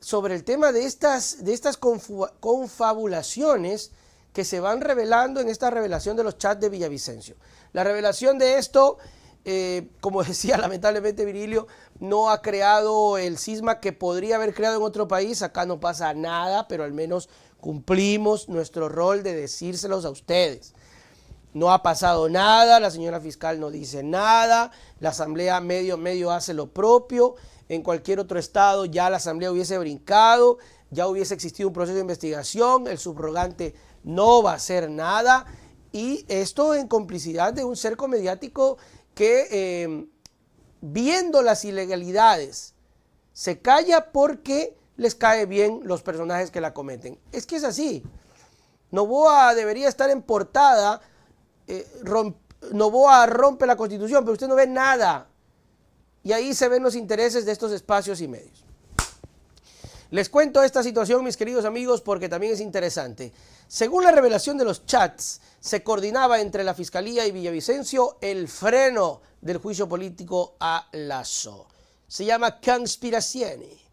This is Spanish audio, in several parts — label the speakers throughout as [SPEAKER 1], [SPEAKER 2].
[SPEAKER 1] sobre el tema de estas confabulaciones que se van revelando en esta revelación de los chats de Villavicencio. La revelación de esto, como decía lamentablemente Virilio, no ha creado el cisma que podría haber creado en otro país. Acá no pasa nada, pero al menos cumplimos nuestro rol de decírselos a ustedes. No ha pasado nada, la señora fiscal no dice nada, la asamblea medio hace lo propio. En cualquier otro estado ya la asamblea hubiese brincado, ya hubiese existido un proceso de investigación, el subrogante no va a hacer nada, y esto en complicidad de un cerco mediático que viendo las ilegalidades se calla porque les cae bien los personajes que la cometen. Es que es así. Noboa debería estar en portada. Noboa rompe la Constitución, pero usted no ve nada. Y ahí se ven los intereses de estos espacios y medios. Les cuento esta situación, mis queridos amigos, porque también es interesante. Según la revelación de los chats, se coordinaba entre la Fiscalía y Villavicencio el freno del juicio político a Lasso. Se llama conspirazione.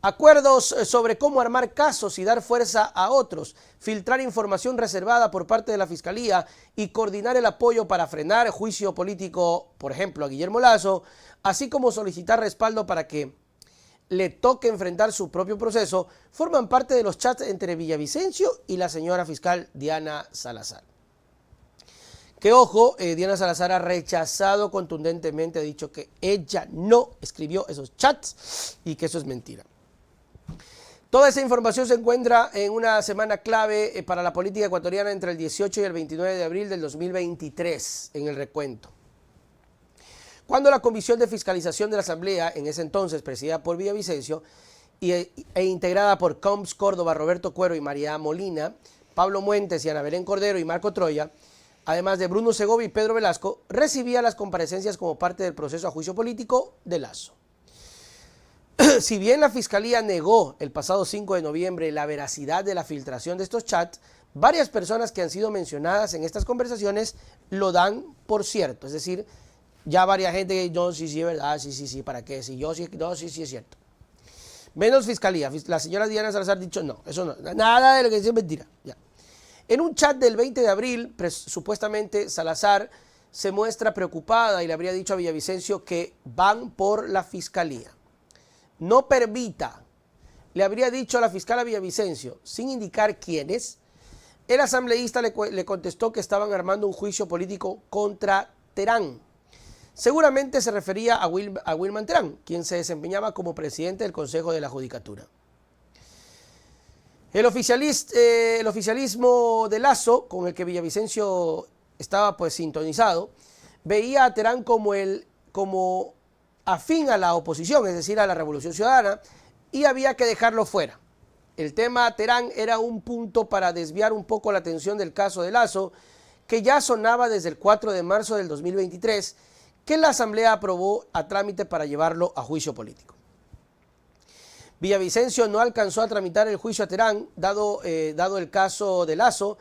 [SPEAKER 1] Acuerdos sobre cómo armar casos y dar fuerza a otros, filtrar información reservada por parte de la Fiscalía y coordinar el apoyo para frenar el juicio político, por ejemplo, a Guillermo Lasso, así como solicitar respaldo para que le toque enfrentar su propio proceso, forman parte de los chats entre Villavicencio y la señora fiscal Diana Salazar. Que ojo, Diana Salazar ha rechazado contundentemente, ha dicho que ella no escribió esos chats y que eso es mentira. Toda esa información se encuentra en una semana clave para la política ecuatoriana entre el 18 y el 29 de abril del 2023, en el recuento. Cuando la Comisión de Fiscalización de la Asamblea, en ese entonces presidida por Villavicencio e integrada por Combs Córdoba, Roberto Cuero y María Molina, Pablo Muentes y Ana Belén Cordero y Marco Troya, además de Bruno Segovia y Pedro Velasco, recibía las comparecencias como parte del proceso a juicio político de Lasso. Si bien la Fiscalía negó el pasado 5 de noviembre la veracidad de la filtración de estos chats, varias personas que han sido mencionadas en estas conversaciones lo dan por cierto. Es decir, ya varias gente que no, sí, es verdad, sí, ¿para qué? Si yo sí, no, sí, es cierto. Menos Fiscalía. La señora Diana Salazar ha dicho, no, eso no, nada de lo que dice es mentira. Ya. En un chat del 20 de abril, supuestamente Salazar se muestra preocupada y le habría dicho a Villavicencio que van por la Fiscalía. No permita, le habría dicho a la fiscal a Villavicencio, sin indicar quiénes. El asambleísta le contestó que estaban armando un juicio político contra Terán. Seguramente se refería a Wilman Terán, quien se desempeñaba como presidente del Consejo de la Judicatura. El oficialismo de Lasso, con el que Villavicencio estaba pues sintonizado, veía a Terán como afín a la oposición, es decir, a la Revolución Ciudadana, y había que dejarlo fuera. El tema Terán era un punto para desviar un poco la atención del caso de Lasso, que ya sonaba desde el 4 de marzo del 2023, que la Asamblea aprobó a trámite para llevarlo a juicio político. Villavicencio no alcanzó a tramitar el juicio a Terán, dado el caso de Lasso.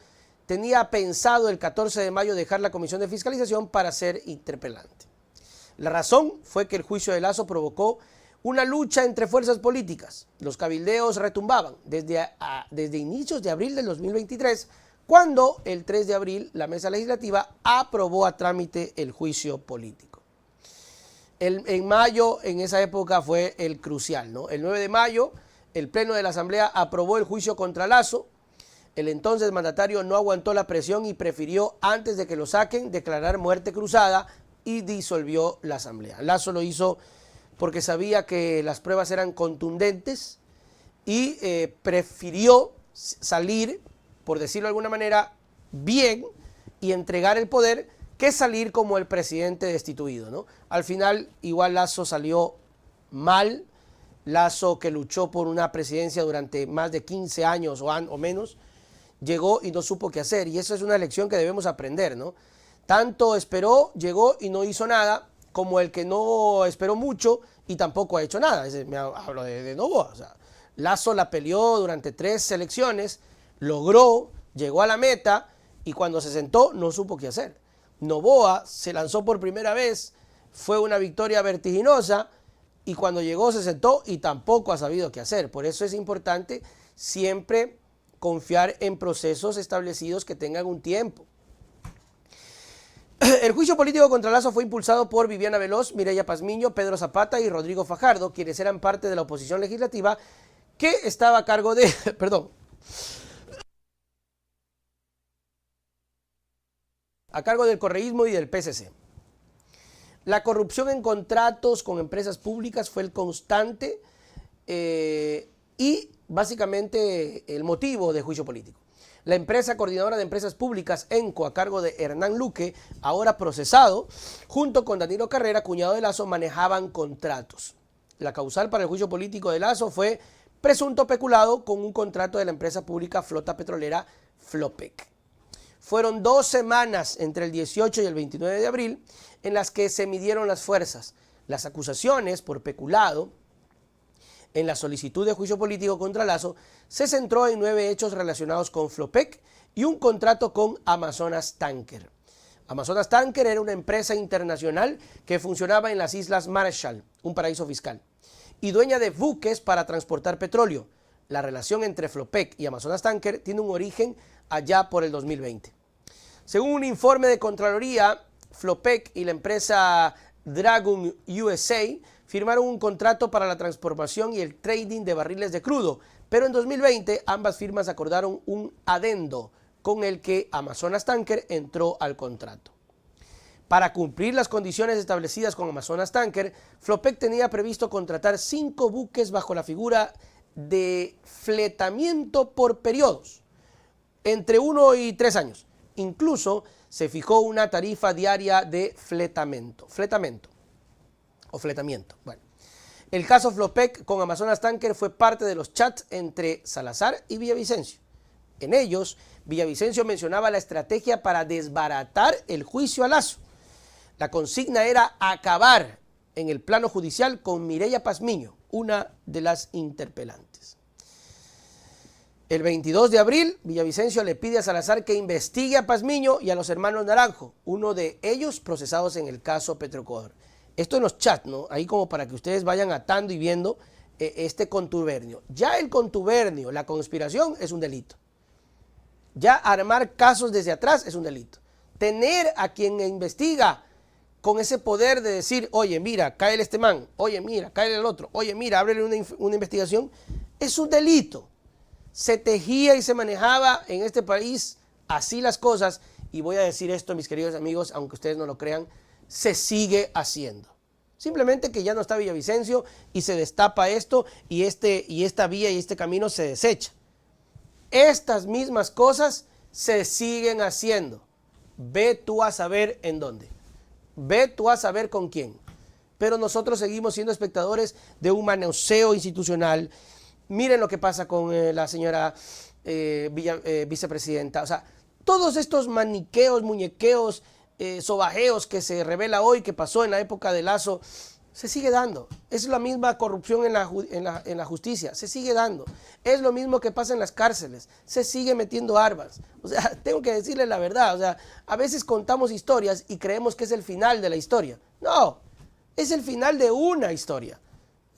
[SPEAKER 1] Tenía pensado el 14 de mayo dejar la Comisión de Fiscalización para ser interpelante. La razón fue que el juicio de Lasso provocó una lucha entre fuerzas políticas. Los cabildeos retumbaban desde inicios de abril del 2023, cuando el 3 de abril la mesa legislativa aprobó a trámite el juicio político. En mayo, en esa época, fue el crucial, ¿no? El 9 de mayo, el Pleno de la Asamblea aprobó el juicio contra Lasso. El entonces mandatario no aguantó la presión y prefirió, antes de que lo saquen, declarar muerte cruzada y disolvió la Asamblea. Lasso lo hizo porque sabía que las pruebas eran contundentes y prefirió salir, por decirlo de alguna manera, bien y entregar el poder que salir como el presidente destituido, ¿no? Al final, igual Lasso salió mal. Lasso, que luchó por una presidencia durante más de 15 años o menos, llegó y no supo qué hacer. Y eso es una lección que debemos aprender, ¿no? Tanto esperó, llegó y no hizo nada, como el que no esperó mucho y tampoco ha hecho nada. Hablo de Noboa. O sea, Lasso la peleó durante 3 elecciones, logró, llegó a la meta y cuando se sentó no supo qué hacer. Noboa se lanzó por primera vez, fue una victoria vertiginosa y cuando llegó se sentó y tampoco ha sabido qué hacer. Por eso es importante siempre confiar en procesos establecidos que tengan un tiempo. El juicio político contra Lasso fue impulsado por Viviana Veloz, Mireya Pazmiño, Pedro Zapata y Rodrigo Fajardo, quienes eran parte de la oposición legislativa que estaba a cargo de, a cargo del correísmo y del PSC. La corrupción en contratos con empresas públicas fue el constante y básicamente el motivo del juicio político. La empresa coordinadora de empresas públicas, ENCO, a cargo de Hernán Luque, ahora procesado, junto con Danilo Carrera, cuñado de Lasso, manejaban contratos. La causal para el juicio político de Lasso fue presunto peculado con un contrato de la empresa pública Flota Petrolera Flopec. Fueron 2 semanas entre el 18 y el 29 de abril en las que se midieron las fuerzas. Las acusaciones por peculado en la solicitud de juicio político contra Lasso se centró en 9 hechos relacionados con Flopec y un contrato con Amazonas Tanker. Amazonas Tanker era una empresa internacional que funcionaba en las Islas Marshall, un paraíso fiscal, y dueña de buques para transportar petróleo. La relación entre Flopec y Amazonas Tanker tiene un origen allá por el 2020. Según un informe de Contraloría, Flopec y la empresa Dragon USA firmaron un contrato para la transformación y el trading de barriles de crudo, pero en 2020 ambas firmas acordaron un adendo con el que Amazonas Tanker entró al contrato. Para cumplir las condiciones establecidas con Amazonas Tanker, Flopec tenía previsto contratar 5 buques bajo la figura de fletamiento por periodos, entre 1 y 3 años. Incluso se fijó una tarifa diaria de fletamiento. Bueno, el caso Flopec con Amazonas Tanker fue parte de los chats entre Salazar y Villavicencio. En ellos, Villavicencio mencionaba la estrategia para desbaratar el juicio a Lasso. La consigna era acabar en el plano judicial con Mireya Pazmiño, una de las interpelantes. El 22 de abril, Villavicencio le pide a Salazar que investigue a Pazmiño y a los hermanos Naranjo, uno de ellos procesados en el caso Petroecuador. Esto en los chats, ¿no? Ahí como para que ustedes vayan atando y viendo este contubernio. Ya el contubernio, la conspiración es un delito. Ya armar casos desde atrás es un delito. Tener a quien investiga con ese poder de decir, oye, mira, cáele este man, oye, mira, cáele el otro, oye, mira, ábrele una investigación, es un delito. Se tejía y se manejaba en este país así las cosas, y voy a decir esto, mis queridos amigos, aunque ustedes no lo crean, se sigue haciendo. Simplemente que ya no está Villavicencio y se destapa esto y esta vía y este camino se desecha. Estas mismas cosas se siguen haciendo. Ve tú a saber en dónde. Ve tú a saber con quién. Pero nosotros seguimos siendo espectadores de un manoseo institucional. Miren lo que pasa con la señora vicepresidenta. O sea, todos estos maniqueos, muñequeos, sobajeos que se revela hoy, que pasó en la época de Lasso, se sigue dando. Es la misma corrupción en la justicia, se sigue dando. Es lo mismo que pasa en las cárceles, se sigue metiendo armas. O sea, tengo que decirles la verdad. O sea, a veces contamos historias y creemos que es el final de la historia. No, es el final de una historia.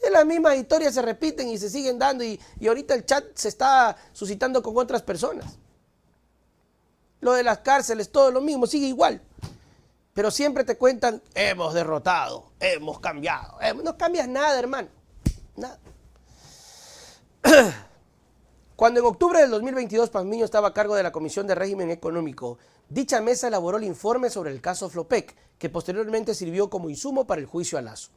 [SPEAKER 1] Es la misma historia, se repiten y se siguen dando y ahorita el chat se está suscitando con otras personas. Lo de las cárceles, todo lo mismo, sigue igual. Pero siempre te cuentan, hemos derrotado, hemos cambiado. No cambias nada, hermano. Nada. Cuando en octubre del 2022 Pazmiño estaba a cargo de la Comisión de Régimen Económico, dicha mesa elaboró el informe sobre el caso Flopec, que posteriormente sirvió como insumo para el juicio a Lasso.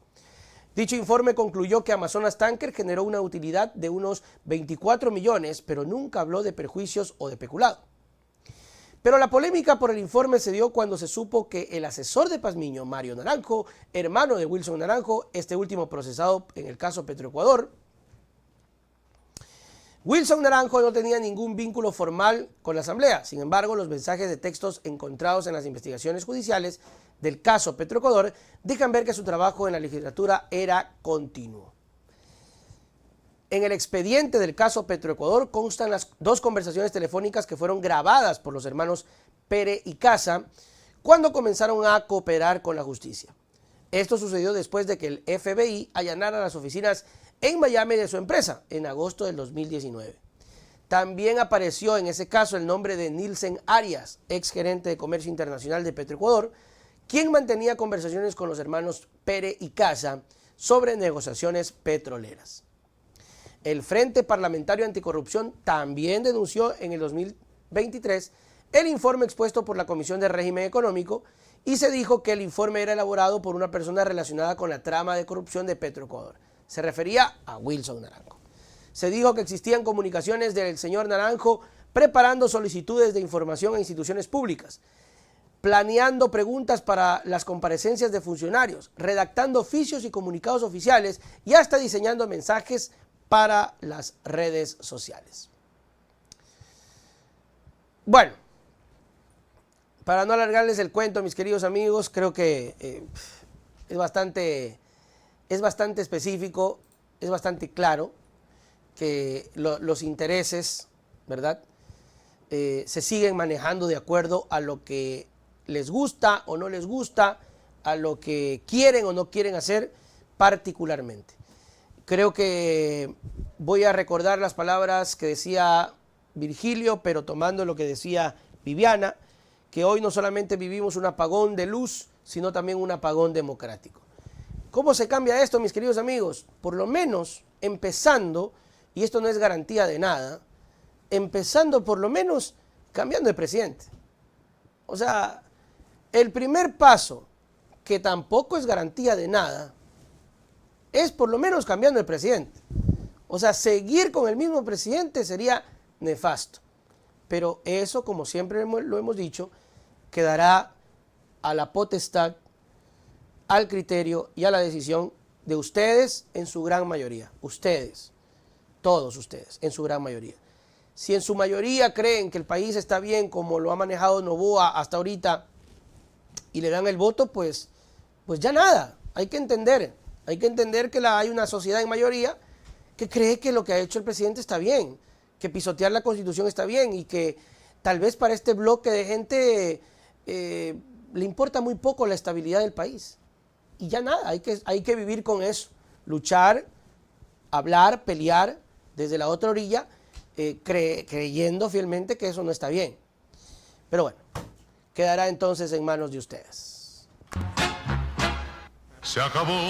[SPEAKER 1] Dicho informe concluyó que Amazonas Tanker generó una utilidad de unos 24 millones, pero nunca habló de perjuicios o de peculado. Pero la polémica por el informe se dio cuando se supo que el asesor de Pazmiño, Mario Naranjo, hermano de Wilson Naranjo, este último procesado en el caso Petroecuador, Wilson Naranjo no tenía ningún vínculo formal con la Asamblea. Sin embargo, los mensajes de textos encontrados en las investigaciones judiciales del caso Petroecuador dejan ver que su trabajo en la legislatura era continuo. En el expediente del caso Petroecuador constan las 2 conversaciones telefónicas que fueron grabadas por los hermanos Pérez y Casa cuando comenzaron a cooperar con la justicia. Esto sucedió después de que el FBI allanara las oficinas en Miami de su empresa en agosto del 2019. También apareció en ese caso el nombre de Nilsen Arias, ex gerente de comercio internacional de Petroecuador, quien mantenía conversaciones con los hermanos Pérez y Casa sobre negociaciones petroleras. El Frente Parlamentario Anticorrupción también denunció en el 2023 el informe expuesto por la Comisión de Régimen Económico y se dijo que el informe era elaborado por una persona relacionada con la trama de corrupción de Petroecuador. Se refería a Wilson Naranjo. Se dijo que existían comunicaciones del señor Naranjo preparando solicitudes de información a instituciones públicas, planeando preguntas para las comparecencias de funcionarios, redactando oficios y comunicados oficiales y hasta diseñando mensajes para las redes sociales. Bueno, para no alargarles el cuento, mis queridos amigos, creo que es bastante específico, es bastante claro que los intereses, ¿verdad?, se siguen manejando de acuerdo a lo que les gusta o no les gusta, a lo que quieren o no quieren hacer particularmente. Creo que voy a recordar las palabras que decía Virgilio, pero tomando lo que decía Viviana, que hoy no solamente vivimos un apagón de luz, sino también un apagón democrático. ¿Cómo se cambia esto, mis queridos amigos? Por lo menos empezando, y esto no es garantía de nada, empezando por lo menos cambiando de presidente. O sea, el primer paso, que tampoco es garantía de nada, es por lo menos cambiando de presidente. O sea, seguir con el mismo presidente sería nefasto. Pero eso, como siempre lo hemos dicho, quedará a la potestad, al criterio y a la decisión de ustedes en su gran mayoría. Ustedes, todos ustedes, en su gran mayoría. Si en su mayoría creen que el país está bien como lo ha manejado Noboa hasta ahorita y le dan el voto, pues ya nada. Hay que entender que hay una sociedad en mayoría que cree que lo que ha hecho el presidente está bien, que pisotear la Constitución está bien y que tal vez para este bloque de gente le importa muy poco la estabilidad del país. Y ya nada, hay que vivir con eso, luchar, hablar, pelear desde la otra orilla, creyendo fielmente que eso no está bien. Pero bueno, quedará entonces en manos de ustedes.
[SPEAKER 2] Se acabó.